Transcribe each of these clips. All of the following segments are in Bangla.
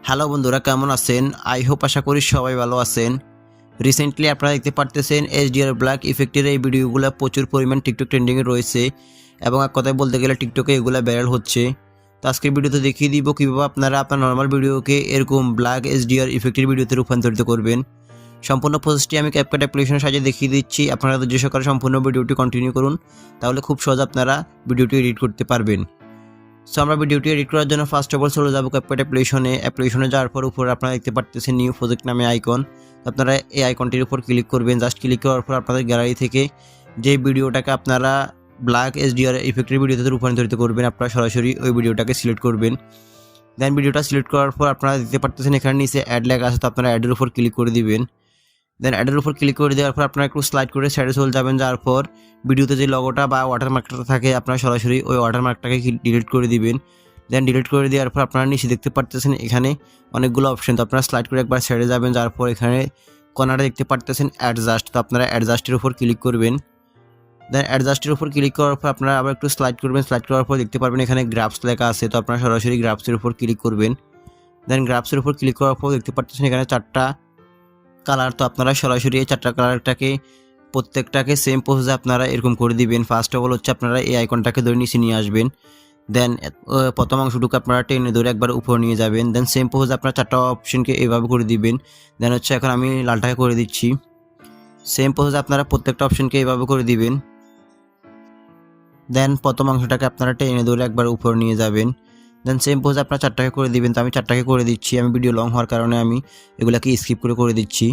হ্যালো বন্ধুরা, কেমন আছেন? আই হোপ আশা করি সবাই ভালো আছেন। রিসেন্টলি আপনারা দেখতে পারতেছেন HDR ব্ল্যাক ইফেক্টের এই ভিডিওগুলো প্রচুর পরিমাণ টিকটক ট্রেন্ডিংয়ে রয়েছে এবং এক কথায় বলতে গেলে টিকটকে এগুলো ভাইরাল হচ্ছে। তো আজকের ভিডিওতে দেখিয়ে দিব কীভাবে আপনারা আপনার নর্মাল ভিডিওকে এরকম ব্ল্যাক HDR ইফেক্টের ভিডিওতে রূপান্তরিত করবেন। সম্পূর্ণ প্রসেসটি আমি ক্যাপকাট অ্যাপ্লিকেশনের সাহায্যে দেখিয়ে দিচ্ছি। আপনারা যে সকালে সম্পূর্ণ ভিডিওটি কন্টিনিউ করুন, তাহলে খুব সহজে আপনারা ভিডিওটি এডিট করতে পারবেন। সো আমরা ভিডিওটি এডিট করার জন্য ফার্স্ট অফ অল চলে যাবো ক্যাপকাট অ্যাপ্লিকেশনে যাওয়ার পর উপরে আপনারা দেখতে পাচ্ছেন নিউ প্রজেক্ট নামে আইকন। আপনারা এই আইকনটির উপর ক্লিক করবেন। জাস্ট ক্লিক করার পর আপনাদের গ্যালারি থেকে যে ভিডিওটাকে আপনারা ব্ল্যাক HDR ইফেক্টের ভিডিওতে রূপান্তরিত করবেন, আপনারা সরাসরি ওই ভিডিওটাকে সিলেক্ট করবেন। দেন ভিডিওটা সিলেক্ট করার পর আপনারা দেখতে পাচ্ছেন এখানে নিচে অ্যাড লেখা আছে, তো আপনারা অ্যাডের উপর ক্লিক করে দিবেন। দেন অ্যাডের উপর ক্লিক করে দেওয়ার পর আপনারা একটু স্লাইড করে সাইডে চলে যাবেন। যাওয়ার পর ভিডিওতে যে লগোটা বা ওয়াটারমার্কটা থাকে আপনারা সরাসরি ওই ওয়াটারমার্কটাকে ডিলিট করে দিবেন। দেন ডিলিট করে দেওয়ার পর আপনারা নিচে দেখতে পাচ্ছেন এখানে অনেকগুলো অপশন, তো আপনারা স্লাইড করে একবার সাইডে যাবেন। যাওয়ার পর এখানে কর্নারে দেখতে পাচ্ছেন অ্যাডজাস্ট, তো আপনারা অ্যাডজাস্টের উপর ক্লিক করবেন। দেন অ্যাডজাস্টের উপর ক্লিক করার পর আপনারা আবার একটু স্লাইড করবেন। স্লাইড করার পর দেখতে পারবেন এখানে গ্রাফস লেখা আছে, তো আপনারা সরাসরি গ্রাফসের উপর ক্লিক করবেন। দেন গ্রাফসের উপর ক্লিক করার পর দেখতে পাচ্ছেন এখানে 4টা কালার, তো আপনারা সরাসরি এই 4টা কালারটাকে প্রত্যেকটাকে সেম প্রসেসে আপনারা এরকম করে দিবেন। ফার্স্ট অফ অল হচ্ছে আপনারা এই আইকনটাকে ধরে নিচে নিয়ে আসবেন। দেন প্রথম অংশটুকু আপনারা টেনে ধরে একবার উপর নিয়ে যাবেন। দেন সেম প্রসেসে আপনারা 4টা অপশনকে এইভাবে করে দিবেন। দেন হচ্ছে এখন আমি লালটাকে করে দিচ্ছি। সেম প্রসেসে আপনারা প্রত্যেকটা অপশনকে এইভাবে করে দিবেন। দেন প্রথম অংশটাকে আপনারা টেনে ধরে একবার উপর নিয়ে যাবেন। দেন সেম প্রসেসে আপনারা 4টাকে করে দিবেন। তো আমি 4টাকে করে দিচ্ছি, আমি ভিডিও লং হওয়ার কারণে আমি এগুলাকে স্কিপ করে দিচ্ছি।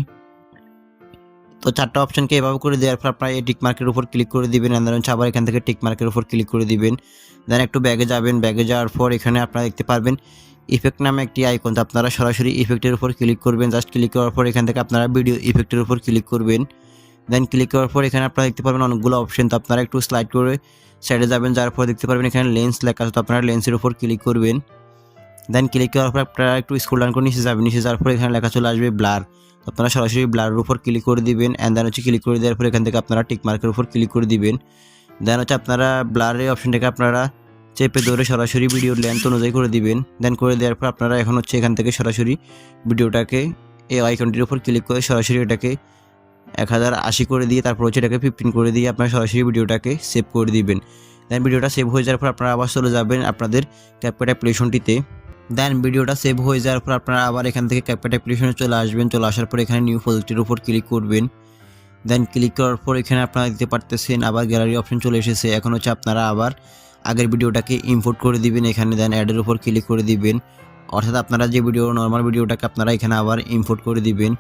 তো 4টা অপশনকে এভাবে করে দেওয়ার পর আপনারা এই টিক মার্কের উপর ক্লিক করে দিবেন। দেন হচ্ছে আবার এখান থেকে টিক মার্কের উপর ক্লিক করে দিবেন। দেন একটু ব্যাগে যাবেন। ব্যাগে যাওয়ার পর এখানে আপনারা দেখতে পারবেন ইফেক্ট নামে একটি আইকন, তো আপনারা সরাসরি ইফেক্টের উপর ক্লিক করবেন। জাস্ট ক্লিক করার পর এখান থেকে আপনারা ভিডিও ইফেক্টের উপর ক্লিক করবেন। দেন ক্লিক করার পর এখানে আপনারা দেখতে পারবেন অনেকগুলো অপশন, তো আপনারা একটু স্লাইড করে সাইডে যাবেন। যার পর দেখতে পারবেন এখানে লেন্স লেখা আছে, তো আপনারা লেন্সের উপর ক্লিক করবেন। দেন ক্লিক করার পর আপনারা একটু স্ক্রল ডাউন করে নিচে যাবেন। নিচে যাওয়ার পর এখানে লেখা চলে আসবে ব্লার, তো আপনারা সরাসরি ব্লারের উপর ক্লিক করে দিবেন। অ্যান্ড দেন হচ্ছে ক্লিক করে দেওয়ার পর এখান থেকে আপনারা টিক মার্কের উপর ক্লিক করে দিবেন। দেন হচ্ছে আপনারা ব্লারের অপশনটাকে আপনারা চেপে ধরে সরাসরি ভিডিওর লেন্থ অনুযায়ী করে দিবেন। দেন করে দেওয়ার পর আপনারা এখন হচ্ছে এখান থেকে সরাসরি ভিডিওটাকে এই আইকনটির উপর ক্লিক করে সরাসরি এটাকে 1080 করে দিয়ে তারপর হচ্ছে এটাকে 15 করে দিয়ে আপনারা সরাসরি ভিডিওটাকে সেভ করে দিবেন। দেন ভিডিওটা সেভ হয়ে যাওয়ার পর আপনারা আবার চলে যাবেন আপনাদের ক্যাপকাট অ্যাপ্লিকেশনটিতে। দেন ভিডিওটা সেভ হয়ে যাওয়ার পর আপনারা আবার এখান থেকে ক্যাপকাট অ্যাপ্লিকেশনে চলে আসবেন। চলে আসার পর এখানে নিউ প্রজেক্টের উপর ক্লিক করবেন। দেন ক্লিক করার পর এখানে আপনারা দেখতে পারতেছেন আবার গ্যালারি অপশন চলে এসেছে। এখন হচ্ছে আপনারা আবার আগের ভিডিওটাকে ইম্পোর্ট করে দিবেন এখানে। দেন অ্যাডের উপর ক্লিক করে দিবেন, অর্থাৎ আপনারা যে নর্মাল ভিডিওটাকে আপনারা এখানে আবার ইম্পোর্ট করে দিবেন।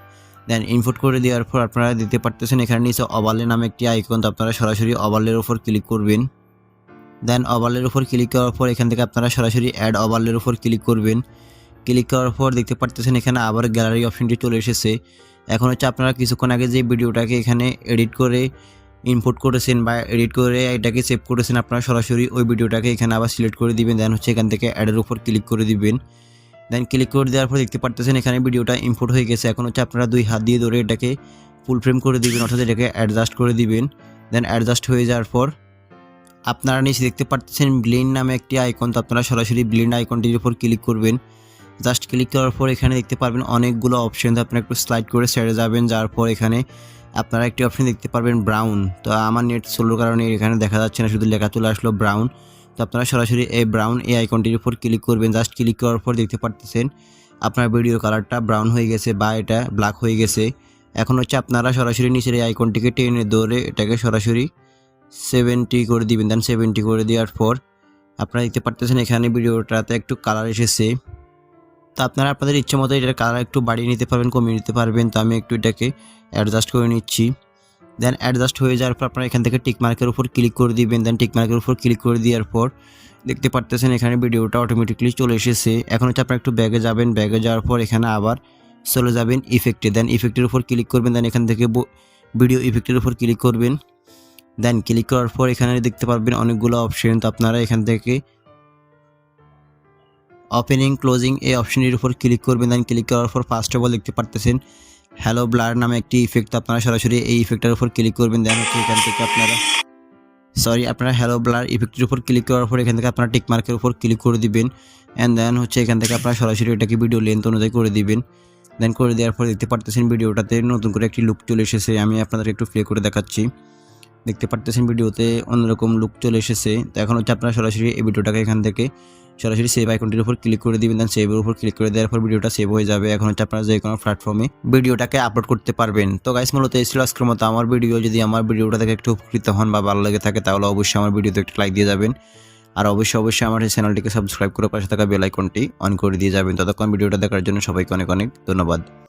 দেন ইম্পোর্ট করে দেওয়ার পর আপনারা দিতে পারতেছেন এখানে নিচে ওভারলে নামে একটি আইকন, তো আপনারা সরাসরি ওভারলের উপর ক্লিক করবেন। দেন ওভারলের উপর ক্লিক করার পর এখান থেকে আপনারা সরাসরি অ্যাড ওভারলের উপর ক্লিক করবেন। ক্লিক করার পর দেখতে পারতেছেন এখানে আবার গ্যালারি অপশনটি চলে এসেছে। এখন হচ্ছে আপনারা কিছুক্ষণ আগে যে ভিডিওটাকে এখানে এডিট করে ইম্পোর্ট করেছেন বা এডিট করে এটাকে সেভ করেছেন, আপনারা সরাসরি ওই ভিডিওটাকে এখানে আবার সিলেক্ট করে দিবেন। দেন হচ্ছে এখান থেকে অ্যাডের উপর ক্লিক করে দিবেন। দেন ক্লিক করে দেওয়ার পর দেখতে পারতেছেন এখানে ভিডিওটা ইম্পোর্ট হয়ে গেছে। এখন হচ্ছে আপনারা 2 হাত দিয়ে ধরে এটাকে ফুল ফ্রেম করে দিবেন, অর্থাৎ এটাকে অ্যাডজাস্ট করে দিবেন। দেন অ্যাডজাস্ট হয়ে যাওয়ার পর আপনারা নিচে দেখতে পাচ্ছেন ব্লেন্ড নামে একটি আইকন, তো আপনারা সরাসরি ব্লেন্ড আইকনটির উপর ক্লিক করবেন। জাস্ট ক্লিক করার পর এখানে দেখতে পারবেন অনেকগুলো অপশন, তো আপনারা একটু স্লাইড করে ছেড়ে যাবেন। যার পর এখানে আপনারা একটি অপশন দেখতে পারবেন ব্রাউন, তো আমার নেট স্লোর কারণে এখানে দেখা যাচ্ছে না, শুধু লেখা চলে আসলো ব্রাউন। তো আপনারা সরাসরি এই ব্রাউন এই আইকনটির উপর ক্লিক করবেন। জাস্ট ক্লিক করার পর দেখতে পাচ্ছেন আপনার ভিডিও কালারটা ব্রাউন হয়ে গেছে বা এটা ব্ল্যাক হয়ে গেছে। এখন হচ্ছে আপনারা সরাসরি নিচের এই আইকনটিকে টেনে ধরে এটাকে সরাসরি 70 করে দিবেন। দেন 70 করে দেওয়ার পর আপনারা দেখতে পারতেছেন এখানে ভিডিওটাতে একটু কালার এসেছে, তো আপনারা আপনাদের ইচ্ছে মতো এটার কালার একটু বাড়িয়ে নিতে পারবেন, কমিয়ে নিতে পারবেন। তো আমি একটু এটাকে অ্যাডজাস্ট করে নিচ্ছি। দেন অ্যাডজাস্ট হয়ে যাওয়ার পর আপনারা এখান থেকে টিক মার্কের উপর ক্লিক করে দিবেন। দেন টিক মার্কের উপর ক্লিক করে দেওয়ার পর দেখতে পারতেছেন এখানে ভিডিওটা অটোমেটিকলি চলে এসেছে। এখন হচ্ছে আপনারা একটু ব্যাগে যাবেন। ব্যাগে যাওয়ার পর এখানে আবার চলে যাবেন ইফেক্টে। দেন ইফেক্টের উপর ক্লিক করবেন। দেন এখান থেকে ভিডিও ইফেক্টের উপর ক্লিক করবেন। দেন ক্লিক করার পর এখানে দেখতে পারবেন অনেকগুলো অপশন, তো আপনারা এখান থেকে ওপেনিং ক্লোজিং এই অপশনটির উপর ক্লিক করবেন। দেন ক্লিক করার পর ফার্স্ট অফ অল দেখতে পারতেছেন হ্যালোব্লার নামে একটি ইফেক্ট, আপনারা সরাসরি এই ইফেক্টের উপর ক্লিক করবেন। দেন হচ্ছে এখান থেকে আপনারা হ্যালোব্লার ইফেক্টের উপর ক্লিক করার পর এখান থেকে আপনারা টিক মার্কের উপর ক্লিক করে দিবেন। অ্যান্ড দেন হচ্ছে এখান থেকে আপনারা সরাসরি এটাকে ভিডিও লেন্থ অনুযায়ী করে দিবেন। দেন করে দেওয়ার পর দেখতে পারতেছেন ভিডিওটাতে নতুন করে একটি লুক চলে এসেছে। আমি আপনাদের একটু প্লে করে দেখাচ্ছি। দেখতে পারতেছেন ভিডিওতে অন্যরকম লুক চলে এসেছে। তো এখন হচ্ছে আপনারা সরাসরি এই ভিডিওটাকে এখান থেকে সরাসরি সেভ আইকনটির উপর ক্লিক করে দিবেন। দেন সেভের উপর ক্লিক করে দেওয়ার পর ভিডিওটা সেভ হয়ে যাবে। এখন হচ্ছে আপনারা যে কোনো প্ল্যাটফর্মে ভিডিওটাকে আপলোড করতে পারবেন। তো গাইস মূলত এই ছিল আজকের মতো আমার ভিডিও। যদি আমার ভিডিওটা থেকে একটু উপকৃত হন বা ভালো লেগে থাকে তাহলে অবশ্যই আমার ভিডিওতে একটা লাইক দিয়ে যাবেন। আর অবশ্যই আমার এই চ্যানেলটিকে সাবস্ক্রাইব করে পাশে থাকা বেল আইকনটি অন করে দিয়ে যাবেন। ততক্ষণ ভিডিওটা দেখার জন্য সবাইকে অনেক অনেক ধন্যবাদ।